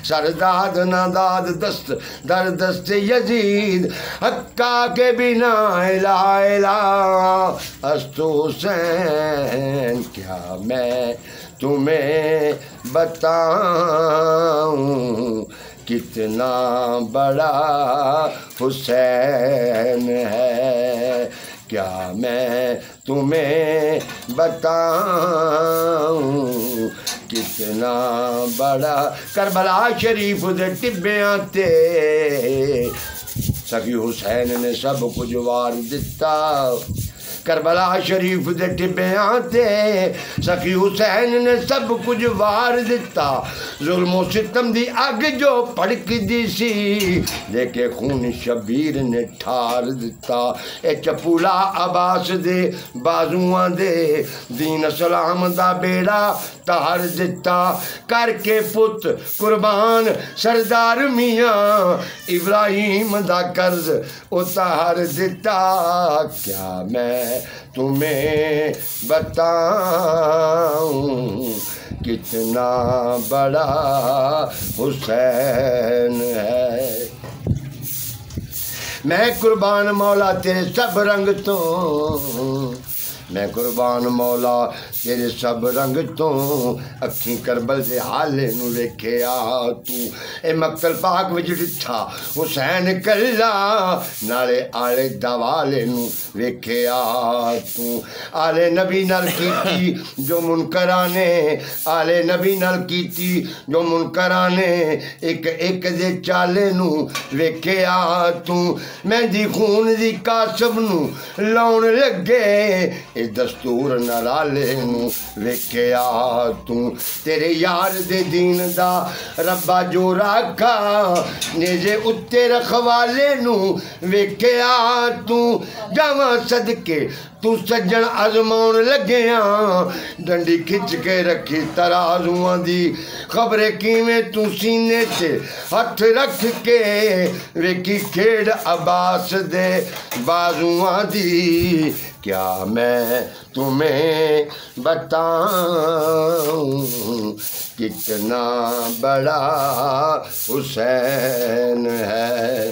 سرداد ناداد دست در دست یزید حقا کے بنا الہ الہ است حسین کیا میں تمہیں بتاؤں کتنا بڑا حسین ہے کیا میں تمہیں بتاؤں کتنا بڑا کربلا شریف دے ٹبیاں تے سخی حسین نے سب کچھ وار دتا کربلا شریف دے ٹبیاں تے سخی حسین نے سب کچھ وار دتا ظلم و ستم دی اگ جو پڑک دی سی لیکے خون شبیر نے ٹھار دتا اے چپولا عباس دے بازوان دے دین اسلام دا بیڑا تار دتا کر کے پت قربان سردار میاں ابراہیم دا قرض اتار دتا کیا میں تمہیں بتاؤں کتنا بڑا حسین ہے میں قربان مولا تیرے سب رنگ تو میں قربان مولا تیرے سب رنگ تو اکھیں کربل دے حالے نو لکھے آ تو اے مقتل پاک وچ ڈٹھا حسین کلا نالے آلے دوالے نو لکھے آ تو آلے نبی نال کیتی جو منکرانے آلے نبی نال کیتی جو منکرانے ایک ایک دے چالے نو لکھے آ تو میں دی خون دی کاسب نو لاؤن لگے اے دستور نرالے نو ویکھے آ تو تیرے یار دے دین دا ربا جو رکھا نیجے اتے رکھوالے نو ویکھے آ تو جاواں صدقے تو سجن آزماؤن لگیاں ڈنڈی کھچ کے رکھی ترازوان دی خبریں کیویں تو سینے تے ہتھ رکھ کے ویکھی کھیڑ عباس دے بازوان دی کیا میں تمہیں بتاؤں کتنا بڑا حسین ہے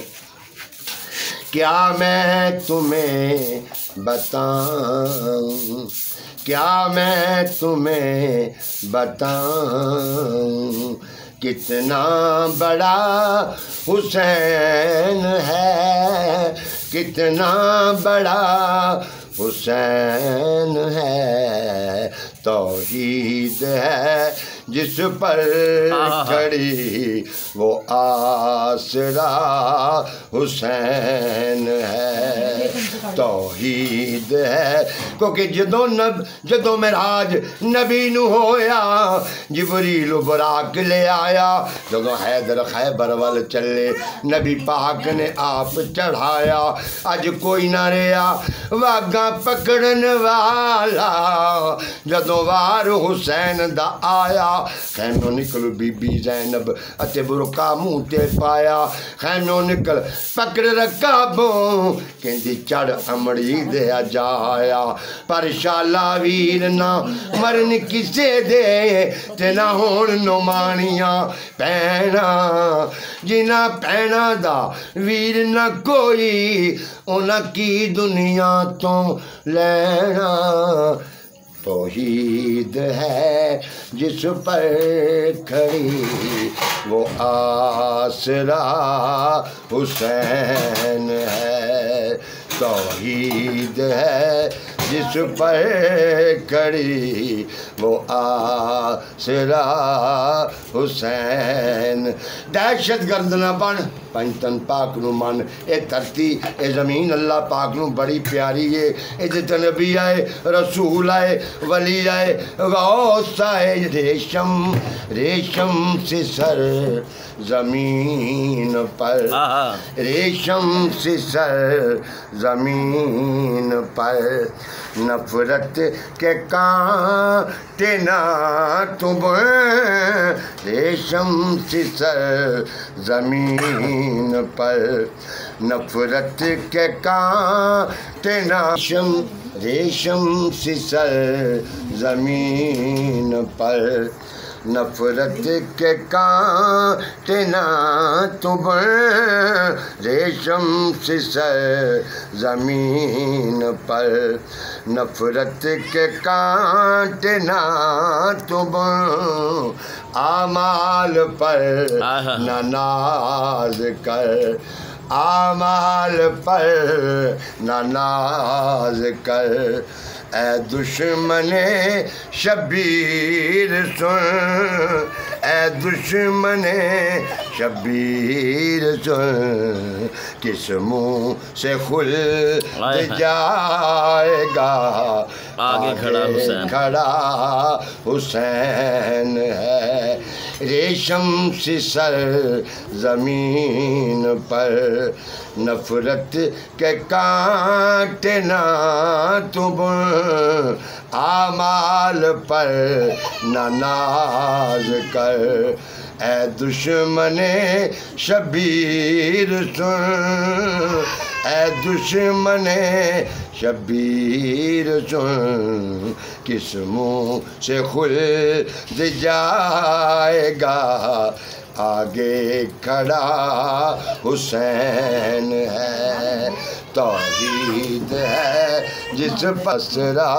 کیا میں تمہیں بتاؤں کیا میں تمہیں بتاؤں کتنا بڑا حسین ہے کتنا بڑا حسین ہے توحید ہے جس پر کھڑی وہ آسرا حسین ہے توحید ہے کیونکہ جدوں معراج نبی نو ہویا جبریل براق لے آیا جدوں حیدر خیبر وال چلے نبی پاک نے آپ چڑھایا اج کوئی نہ رہیا واگاں پکڑن والا جدوں وار حسین دا آیا خیموں نکل بی بی زینب اتے برقع منہ تے پایا خیموں نکل پکڑ رکابوں کہندی چڑھ امڑی دے جایا پر شالا ویر نہ مرن کسے دے تے نہ ہون نمانیاں پینا جنا پینا دا ویر نہ کوئی انہاں کی دنیا تو لینا توحید ہے جس پر کھڑی وہ آسرا حسین ہے توحید ہے جس پر کھڑی وہ آسرا حسین دہشت گرد نہ بن پنجتن پاک نو من اے دھرتی اے زمین اللہ پاک نو بڑی پیاری ہے اے جتے نبی آئے رسول آئے ولی آئے غوث آئے ریشم سے سر زمین پر ریشم سے سر زمین پر نفرت کے کانٹے نہ تم ریشم سے سر زمین پر نفرت کے کانٹے نہ ریشم سے سر زمین پر نفرت کے کانٹے نہ تو بن ریشم سی سر زمین پر، نفرت کے کانٹے نہ تو بن اعمال پر نہ ناز کر، اعمال پر نہ ناز کر، اے دشمن شبیر سن، اے دشمن شبیر سن، کس منہ سے خلد جائے گا، آگے کھڑا حسین ہے، ریشم سی سر زمین پر، نفرت کے کانٹے نہ تو بن اعمال پر نہ ناز کر، اے دشمن شبیر سن، اے دشمن شبیر سن، کس منہ سے خلد جائے گا، آگے کھڑا حسین ہے، توحید ہے جس پسرا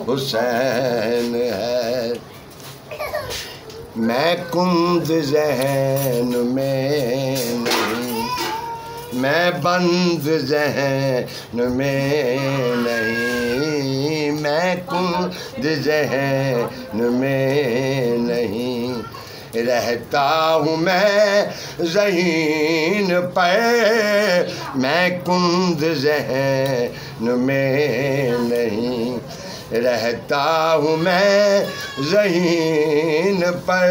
حسین ہے، میں کند ذہن میں نہیں، میں بند ذہن میں نہیں، میں کند ذہن میں نہیں، رہتا ہوں میں ذہین پر، میں کند ذہن میں نہیں، رہتا ہوں میں ذہین پر،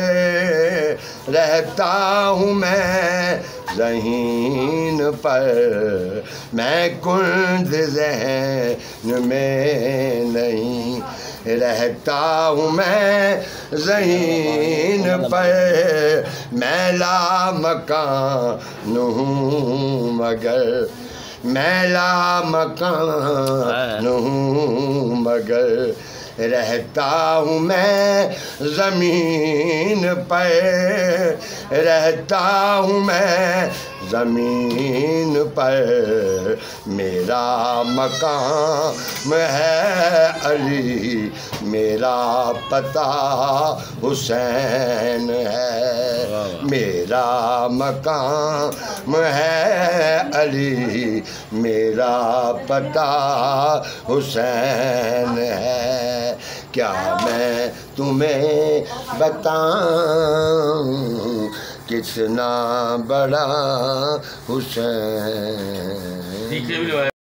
رہتا ہوں میں ذہین پر، میں کند ذہن میں نہیں، رہتا ہوں میں ذہین پر، میں لامکان ہوں مگر، میں لامکان ہوں مگر، رہتا ہوں میں زمین پر، رہتا ہوں میں زمین پر، میرا مقام ہے علی، میرا پتہ حسین ہے، میرا مقام ہے علی، میرا پتہ حسین ہے، کیا میں تمہیں بتاؤں کتنا بڑا حسین